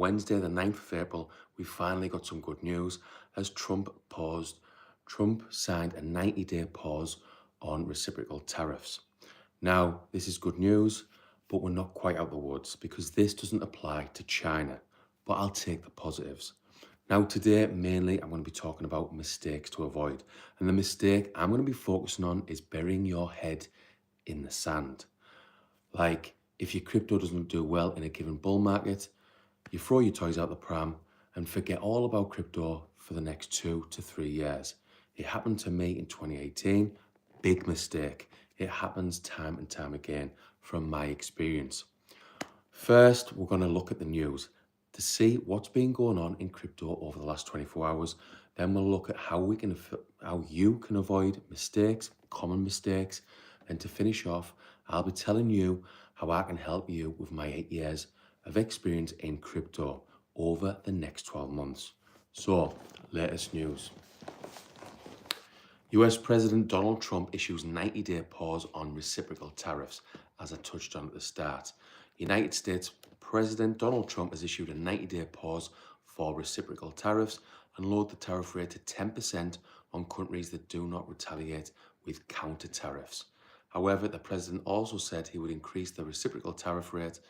Wednesday, the 9th of April, we finally got some good news as Trump signed a 90-day pause on reciprocal tariffs. Now, this is good news, but we're not quite out the woods because this doesn't apply to China, but I'll take the positives. Now, today, mainly, I'm going to be talking about mistakes to avoid. And the mistake I'm going to be focusing on is burying your head in the sand. Like, if your crypto doesn't do well in a given bull market, you throw your toys out the pram and forget all about crypto for the next 2 to 3 years. It happened to me in 2018. Big mistake. It happens time and time again from my experience. First, we're going to look at the news to see what's been going on in crypto over the last 24 hours. Then we'll look at how you can avoid mistakes, common mistakes. And to finish off, I'll be telling you how I can help you with my 8 years of experience in crypto over the next 12 months. So, latest news. US President Donald Trump issues 90-day pause on reciprocal tariffs, as I touched on at the start. United States President Donald Trump has issued a 90-day pause for reciprocal tariffs and lowered the tariff rate to 10% on countries that do not retaliate with counter tariffs. However, the president also said he would increase the reciprocal tariff rate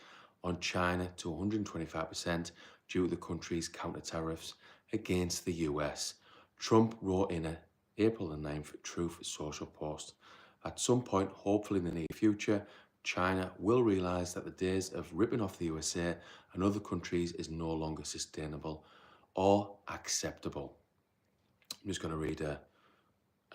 on China to 125% due to the country's counter tariffs against the US. Trump wrote in an April the 9th Truth Social post, "At some point, hopefully in the near future, China will realise that the days of ripping off the USA and other countries is no longer sustainable or acceptable." I'm just going to read a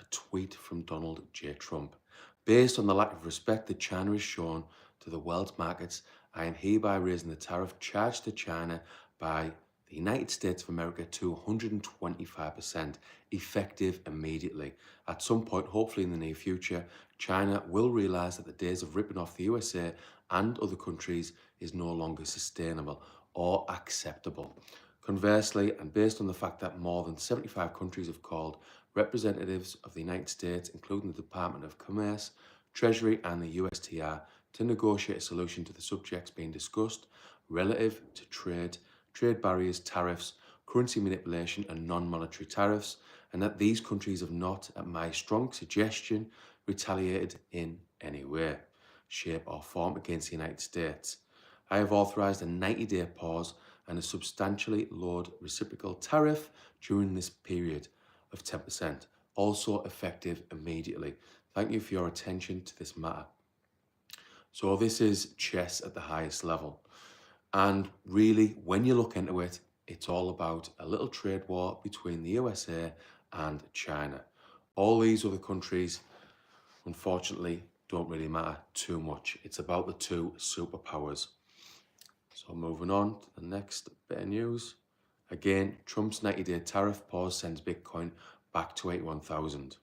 tweet from Donald J. Trump. "Based on the lack of respect that China has shown to the world's markets, I am hereby raising the tariff charged to China by the United States of America to 125%, effective immediately. At some point, hopefully in the near future, China will realise that the days of ripping off the USA and other countries is no longer sustainable or acceptable." Conversely, and based on the fact that more than 75 countries have called representatives of the United States, including the Department of Commerce, Treasury and the USTR, to negotiate a solution to the subjects being discussed relative to trade barriers, tariffs, currency manipulation and non-monetary tariffs, and that these countries have not, at my strong suggestion, retaliated in any way, shape or form against the United States. I have authorised a 90-day pause and a substantially lowered reciprocal tariff during this period of 10%, also effective immediately. Thank you for your attention to this matter. So this is chess at the highest level. And really, when you look into it, it's all about a little trade war between the USA and China. All these other countries, unfortunately, don't really matter too much. It's about the two superpowers. So moving on to the next bit of news. Again, Trump's 90-day tariff pause sends Bitcoin back to 81,000.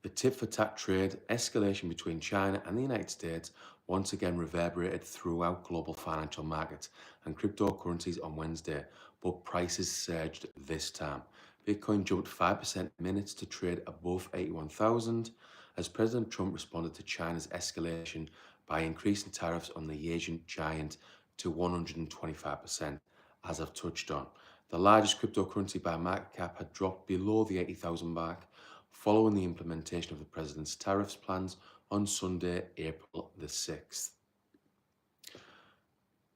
The tit-for-tat trade escalation between China and the United States once again reverberated throughout global financial markets and cryptocurrencies on Wednesday, but prices surged this time. Bitcoin jumped 5% in minutes to trade above 81,000 as President Trump responded to China's escalation by increasing tariffs on the Asian giant to 125%, as I've touched on. The largest cryptocurrency by market cap had dropped below the 80,000 mark following the implementation of the president's tariffs plans on Sunday, April the 6th.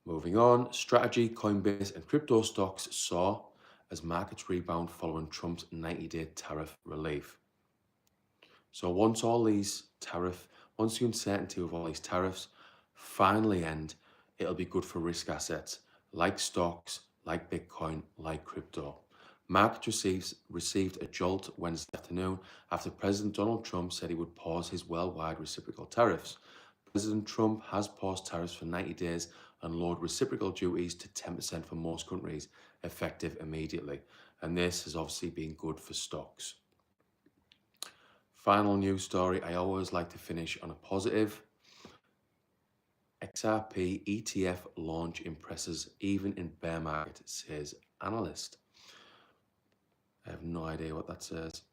Moving on, strategy, Coinbase and crypto stocks saw as markets rebound following Trump's 90-day tariff relief. So once the uncertainty of all these tariffs finally end, it'll be good for risk assets like stocks, like Bitcoin, like crypto. Markets received a jolt Wednesday afternoon after President Donald Trump said he would pause his worldwide reciprocal tariffs. President Trump has paused tariffs for 90 days and lowered reciprocal duties to 10% for most countries, effective immediately. And this has obviously been good for stocks. Final news story, I always like to finish on a positive. XRP ETF launch impresses even in bear market, says analyst. I have no idea what that says.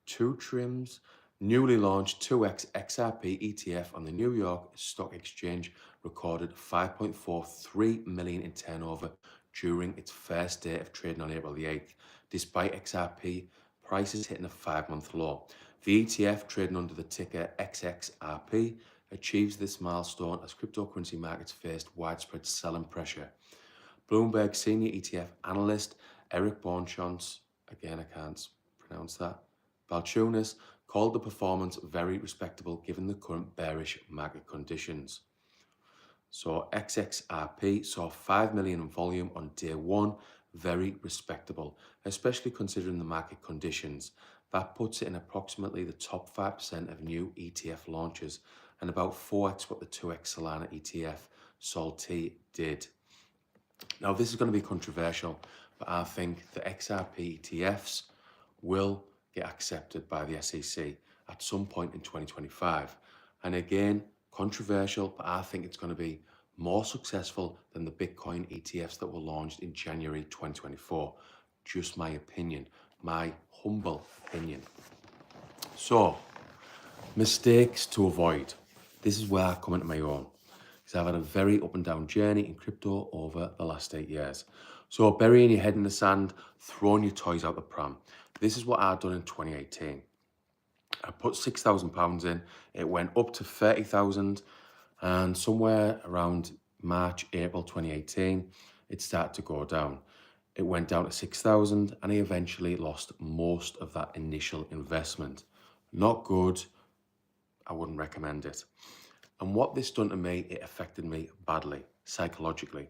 Two trims. Newly launched 2x XRP ETF on the New York Stock Exchange recorded 5.43 million in turnover during its first day of trading on April the 8th, despite XRP prices hitting a 5-month low. The ETF, trading under the ticker XXRP, achieves this milestone as cryptocurrency markets faced widespread selling pressure. Bloomberg senior ETF analyst Eric Bonchance, again I can't pronounce that, Balchunas, called the performance very respectable given the current bearish market conditions. So XXRP saw 5 million in volume on day one, very respectable, especially considering the market conditions. That puts it in approximately the top 5% of new ETF launches and about 4x what the 2x Solana ETF SOL-T did. Now this is going to be controversial, but I think the XRP ETFs will get accepted by the SEC at some point in 2025. And again, controversial, but I think it's going to be more successful than the Bitcoin ETFs that were launched in January 2024. Just my opinion, my humble opinion. So, mistakes to avoid. This is where I come into my own, because I've had a very up and down journey in crypto over the last 8 years. So burying your head in the sand, throwing your toys out the pram. This is what I've done in 2018. I put £6,000 in, it went up to 30,000, and somewhere around March, April 2018, it started to go down. It went down to 6,000 and I eventually lost most of that initial investment. Not good, I wouldn't recommend it. And what this done to me, it affected me badly, psychologically.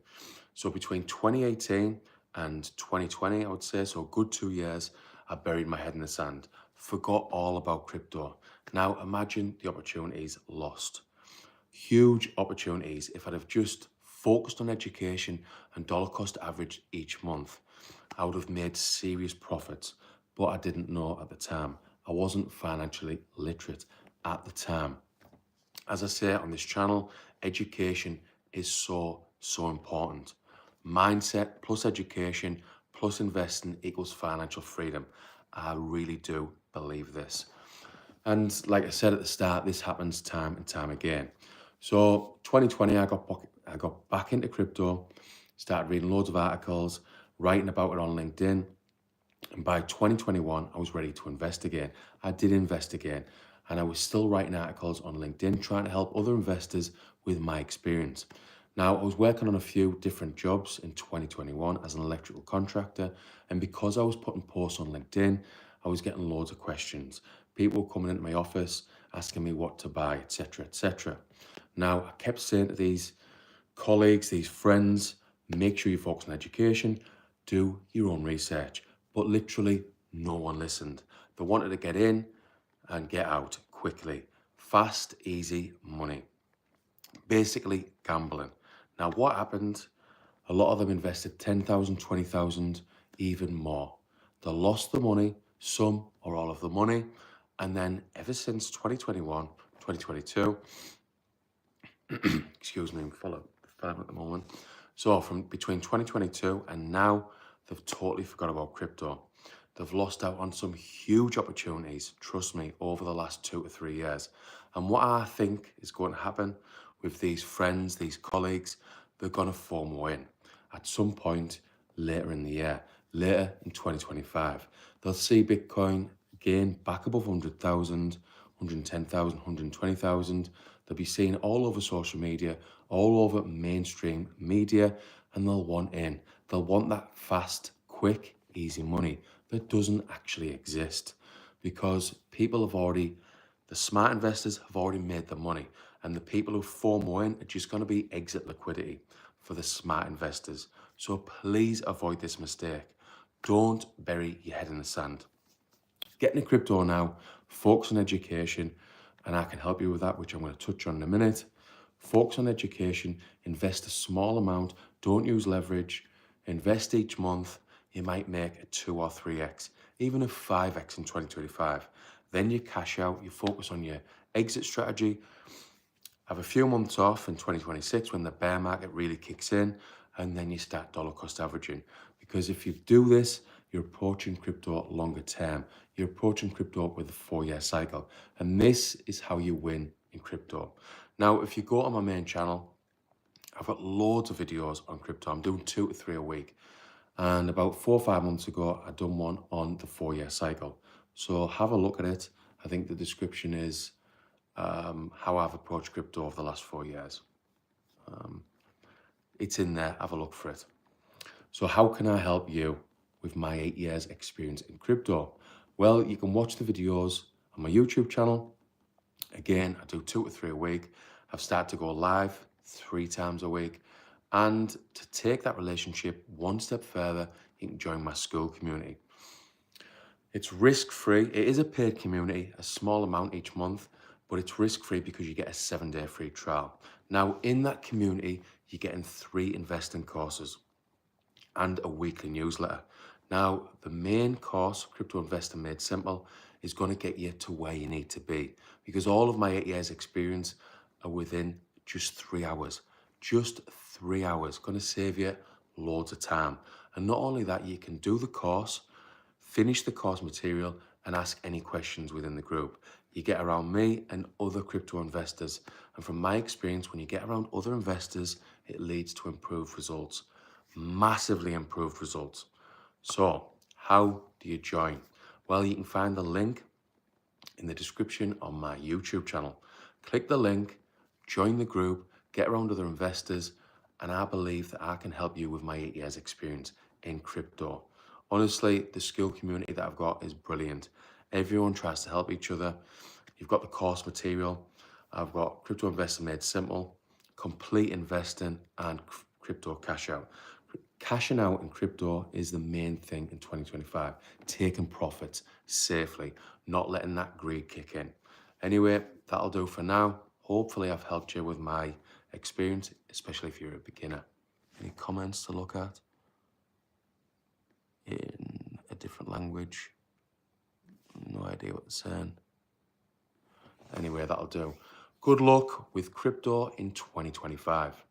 So between 2018 and 2020, I would say, so a good 2 years, I buried my head in the sand, forgot all about crypto. Now imagine the opportunities lost. Huge opportunities. If I'd have just focused on education and dollar cost average each month, I would have made serious profits, but I didn't know at the time. I wasn't financially literate at the time. As I say on this channel, education is so important. Mindset plus education plus investing equals financial freedom. I really do believe this. And like I said at the start, this happens time and time again. So 2020, I got back into crypto, started reading loads of articles, writing about it on LinkedIn. And by 2021, I was ready to invest again. I did invest again. And I was still writing articles on LinkedIn, trying to help other investors with my experience. Now, I was working on a few different jobs in 2021 as an electrical contractor. And because I was putting posts on LinkedIn, I was getting loads of questions. People coming into my office, asking me what to buy, etc., etc. Now, I kept saying to these colleagues, these friends, make sure you focus on education, do your own research. But literally, no one listened. They wanted to get in and get out quickly. Fast, easy money. Basically, gambling. Now, what happened? A lot of them invested 10,000, 20,000, even more. They lost the money, some or all of the money. And then ever since 2021, 2022, excuse me, I'm full of phlegm at the moment. So from between 2022 and now, they've totally forgot about crypto. They've lost out on some huge opportunities, trust me, over the last 2 to 3 years. And what I think is going to happen with these friends, these colleagues, they're going to FOMO in at some point later in the year, later in 2025. They'll see Bitcoin again back above 100,000, 110,000, 120,000. They'll be seen all over social media, all over mainstream media, and they'll want in. They'll want that fast, quick, easy money that doesn't actually exist, because people have already, the smart investors have already made the money, and the people who FOMO in are just going to be exit liquidity for the smart investors. So please avoid this mistake. Don't bury your head in the sand. Get into crypto now, focus on education, and I can help you with that, which I'm going to touch on in a minute. Focus on education, invest a small amount, don't use leverage, invest each month. You might make a 2 or 3x, even a 5x in 2025. Then you cash out, you focus on your exit strategy, have a few months off in 2026 when the bear market really kicks in, and then you start dollar cost averaging. Because if you do this, you're approaching crypto longer term. You're approaching crypto with a 4-year cycle. And this is how you win in crypto. Now, if you go on my main channel, I've got loads of videos on crypto. I'm doing 2 to 3 a week. And about 4 or 5 months ago, I done one on the 4-year cycle. So have a look at it. I think the description is how I've approached crypto over the last 4 years. It's in there. Have a look for it. So how can I help you with my 8 years experience in crypto? Well, you can watch the videos on my YouTube channel. Again, I do 2 to 3 a week. I've started to go live 3 times a week. And to take that relationship one step further, you can join my school community. It's risk-free. It is a paid community, a small amount each month, but it's risk-free because you get a 7-day free trial. Now, in that community, you're getting 3 investing courses and a weekly newsletter. Now, the main course, Crypto Investor Made Simple, is going to get you to where you need to be, because all of my 8 years experience are within just 3 hours. Just 3 hours, going to save you loads of time. And not only that, you can do the course, finish the course material, and ask any questions within the group. You get around me and other crypto investors. And from my experience, when you get around other investors, it leads to improved results. Massively improved results. So how do you join? Well, you can find the link in the description on my YouTube channel. Click the link, join the group, get around other investors, and I believe that I can help you with my 8 years experience in crypto. Honestly, the school community that I've got is brilliant. Everyone tries to help each other. You've got the course material. I've got Crypto Investor Made Simple, Complete Investing, and Crypto Cash Out. Cashing out in crypto is the main thing in 2025. Taking profits safely, not letting that greed kick in. Anyway, that'll do for now. Hopefully I've helped you with my experience, especially if you're a beginner. Any comments to look at in a different language? No idea what they're saying. Anyway, that'll do. Good luck with crypto in 2025.